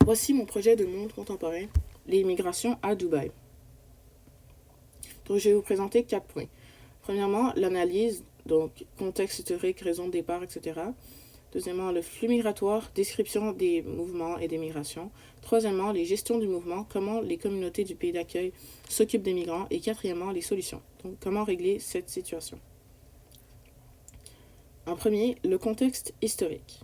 Voici mon projet de monde contemporain, les migrations à Dubaï. Donc, je vais vous présenter 4 points. Premièrement, l'analyse, donc contexte historique, raison de départ, etc. Deuxièmement, le flux migratoire, description des mouvements et des migrations. Troisièmement, les gestions du mouvement, comment les communautés du pays d'accueil s'occupent des migrants. Et quatrièmement, les solutions, donc comment régler cette situation. En premier, le contexte historique.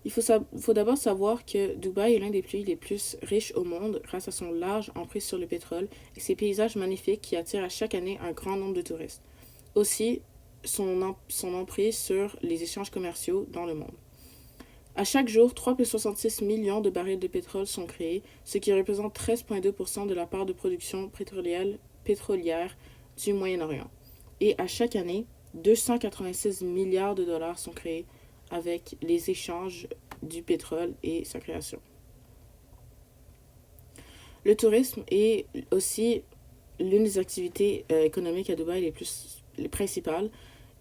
Il faut d'abord savoir que Dubaï est l'un des pays les plus riches au monde grâce à son large emprise sur le pétrole et ses paysages magnifiques qui attirent à chaque année un grand nombre de touristes. Aussi, son emprise sur les échanges commerciaux dans le monde. À chaque jour, 3,66 millions de barils de pétrole sont créés, ce qui représente 13,2% de la part de production pétrolière du Moyen-Orient. Et à chaque année, 286 milliards de dollars sont créés avec les échanges du pétrole et sa création. Le tourisme est aussi l'une des activités économiques à Dubaï les principales.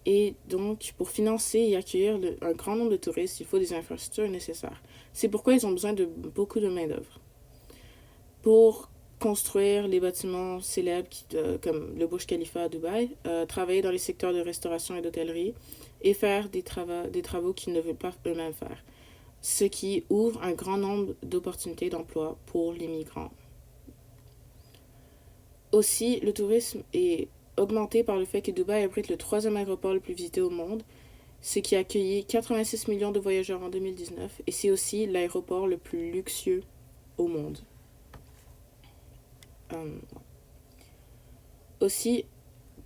Et donc, pour financer et accueillir un grand nombre de touristes, il faut des infrastructures nécessaires. C'est pourquoi ils ont besoin de beaucoup de main-d'œuvre. Pour construire les bâtiments célèbres comme le Burj Khalifa à Dubaï, travailler dans les secteurs de restauration et d'hôtellerie et faire des travaux qu'ils ne veulent pas eux-mêmes faire, ce qui ouvre un grand nombre d'opportunités d'emploi pour les migrants. Aussi, le tourisme est augmenté par le fait que Dubaï abrite le troisième aéroport le plus visité au monde, ce qui a accueilli 86 millions de voyageurs en 2019, et c'est aussi l'aéroport le plus luxueux au monde. Aussi,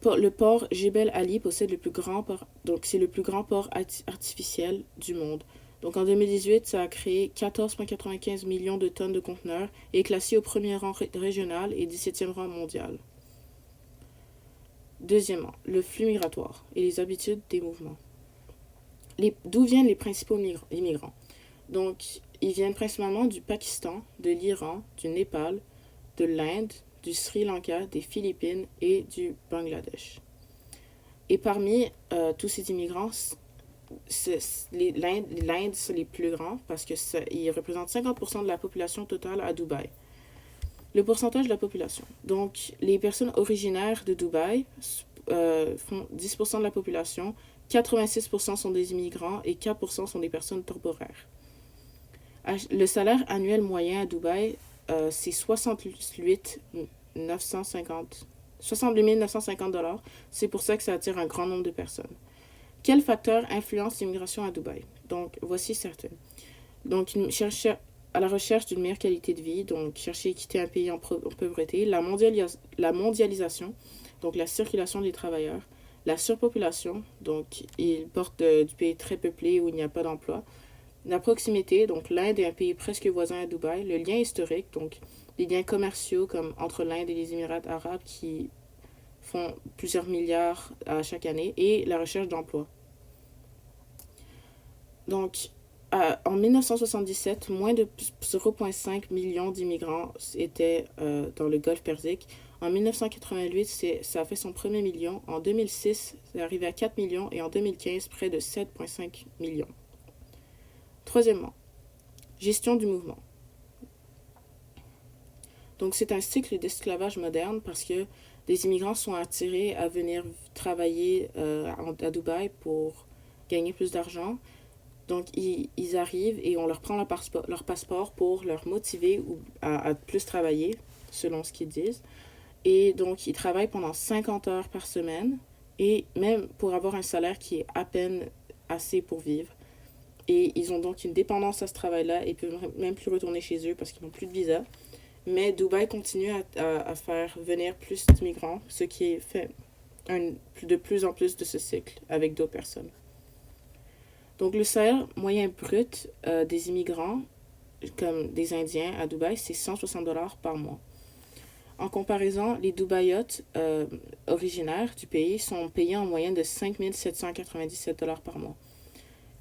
le port Jebel Ali possède le plus grand port, donc c'est le plus grand port artificiel du monde. Donc en 2018, ça a créé 14,95 millions de tonnes de conteneurs et est classé au premier rang régional et 17e rang mondial. Deuxièmement, le flux migratoire et les habitudes des mouvements. D'où viennent les principaux immigrants? Donc, ils viennent principalement du Pakistan, de l'Iran, du Népal, de l'Inde, du Sri Lanka, des Philippines et du Bangladesh. Et parmi tous ces immigrants, l'Inde, c'est les plus grands parce qu'ils représentent 50% de la population totale à Dubaï. Le pourcentage de la population. Donc, les personnes originaires de Dubaï font 10% de la population, 86% sont des immigrants et 4% sont des personnes temporaires. Le salaire annuel moyen à Dubaï, c'est 68 950 $. C'est pour ça que ça attire un grand nombre de personnes. Quels facteurs influencent l'immigration à Dubaï? Donc, voici certains. Donc, à la recherche d'une meilleure qualité de vie, donc chercher à quitter un pays en pauvreté, la mondialisation, donc la circulation des travailleurs, la surpopulation, donc ils portent du pays très peuplé où il n'y a pas d'emploi, la proximité, donc l'Inde est un pays presque voisin à Dubaï, le lien historique, donc les liens commerciaux comme entre l'Inde et les Émirats arabes qui font plusieurs milliards à chaque année, et la recherche d'emploi. Donc, en 1977, moins de 0,5 millions d'immigrants étaient dans le Golfe Persique. En 1988, ça a fait son premier million. En 2006, c'est arrivé à 4 millions. Et en 2015, près de 7,5 millions. Troisièmement, gestion du mouvement. Donc, c'est un cycle d'esclavage moderne parce que des immigrants sont attirés à venir travailler à Dubaï pour gagner plus d'argent. Donc, ils arrivent et on leur prend leur passeport pour leur motiver à plus travailler, selon ce qu'ils disent. Et donc, ils travaillent pendant 50 heures par semaine, et même pour avoir un salaire qui est à peine assez pour vivre. Et ils ont donc une dépendance à ce travail-là et peuvent même plus retourner chez eux parce qu'ils n'ont plus de visa. Mais Dubaï continue à faire venir plus d'immigrants, ce qui fait de plus en plus de ce cycle avec d'autres personnes. Donc, le salaire moyen brut des immigrants, comme des Indiens à Dubaï, c'est 160 $ par mois. En comparaison, les Dubaïotes originaires du pays sont payés en moyenne de 5 797 $ par mois.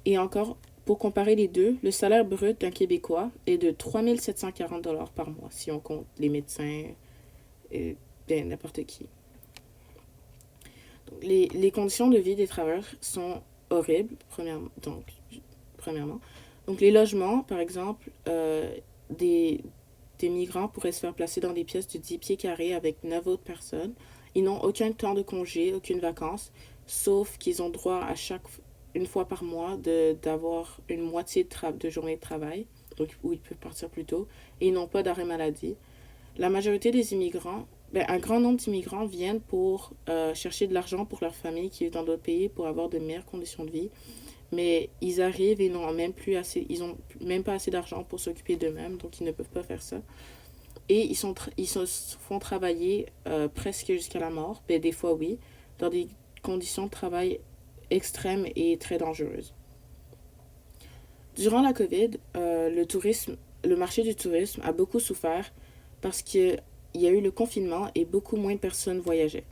Et encore, pour comparer les deux, le salaire brut d'un Québécois est de 3 740 $ par mois, si on compte les médecins et n'importe qui. Donc, les conditions de vie des travailleurs sont horribles, premièrement. Donc les logements, par exemple, des, des migrants pourraient se faire placer dans des pièces de 10 pieds carrés avec 9 autres personnes. Ils n'ont aucun temps de congé, aucune vacances, sauf qu'ils ont droit à une fois par mois, d'avoir une moitié de journée de travail, donc où ils peuvent partir plus tôt, et ils n'ont pas d'arrêt maladie. La majorité des immigrants, un grand nombre d'immigrants viennent pour chercher de l'argent pour leur famille qui vit dans d'autres pays pour avoir de meilleures conditions de vie. Mais ils arrivent et n'ont même plus assez, ils ont même pas assez d'argent pour s'occuper d'eux-mêmes, donc ils ne peuvent pas faire ça. Et ils se font travailler presque jusqu'à la mort, des fois oui, dans des conditions de travail extrêmes et très dangereuses. Durant la COVID, le marché du tourisme a beaucoup souffert parce qu'il y a eu le confinement et beaucoup moins de personnes voyageaient.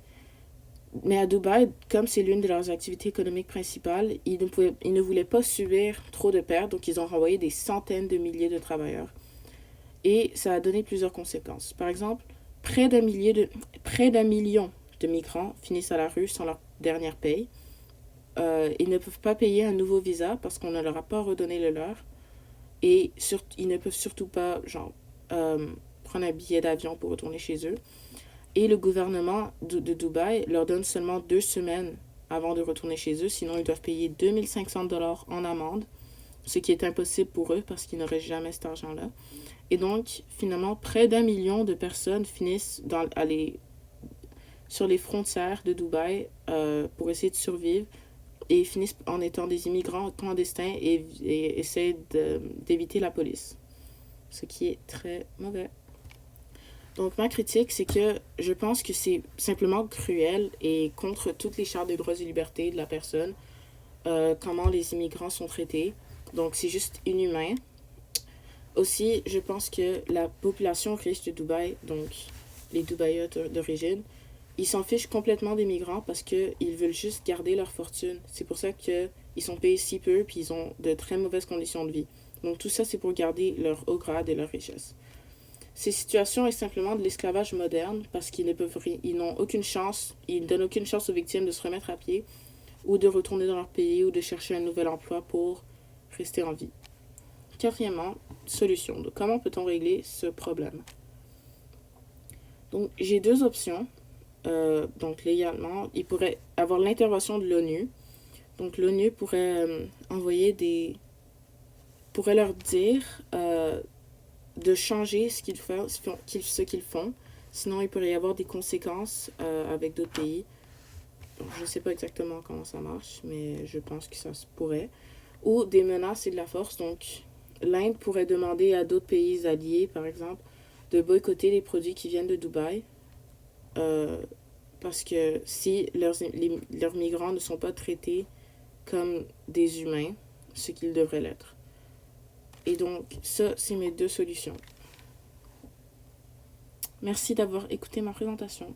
Mais à Dubaï, comme c'est l'une de leurs activités économiques principales, ils ne voulaient pas subir trop de pertes, donc ils ont renvoyé des centaines de milliers de travailleurs. Et ça a donné plusieurs conséquences. Par exemple, près d'un million de migrants finissent à la rue sans leur dernière paye. Ils ne peuvent pas payer un nouveau visa parce qu'on ne leur a pas redonné le leur. Et ils ne peuvent surtout pas prendre un billet d'avion pour retourner chez eux. Et le gouvernement de Dubaï leur donne seulement 2 semaines avant de retourner chez eux, sinon ils doivent payer 2500 $ en amende, ce qui est impossible pour eux parce qu'ils n'auraient jamais cet argent-là. Et donc, finalement, près d'un million de personnes finissent sur les frontières de Dubaï pour essayer de survivre et finissent en étant des immigrants clandestins et essaient d'éviter la police, ce qui est très mauvais. Donc ma critique, c'est que je pense que c'est simplement cruel et contre toutes les chartes des droits et libertés de la personne, comment les immigrants sont traités. Donc c'est juste inhumain. Aussi, je pense que la population riche de Dubaï, donc les Dubaïotes d'origine, ils s'en fichent complètement des migrants parce qu'ils veulent juste garder leur fortune. C'est pour ça qu'ils sont payés si peu puis ils ont de très mauvaises conditions de vie. Donc tout ça, c'est pour garder leur haut grade et leur richesse. Ces situations est simplement de l'esclavage moderne parce ils n'ont aucune chance, ils ne donnent aucune chance aux victimes de se remettre à pied ou de retourner dans leur pays ou de chercher un nouvel emploi pour rester en vie. Quatrièmement, solution. Donc, comment peut-on régler ce problème? Donc, j'ai deux options. Donc, légalement, il pourrait avoir l'intervention de l'ONU. Donc, l'ONU pourrait pourrait leur dire de changer ce qu'ils font. Sinon, il pourrait y avoir des conséquences avec d'autres pays. Donc, je ne sais pas exactement comment ça marche, mais je pense que ça se pourrait. Ou des menaces et de la force. Donc, l'Inde pourrait demander à d'autres pays alliés, par exemple, de boycotter les produits qui viennent de Dubaï. Parce que si leurs migrants ne sont pas traités comme des humains, ce qu'ils devraient l'être. Et donc, ça, c'est mes deux solutions. Merci d'avoir écouté ma présentation.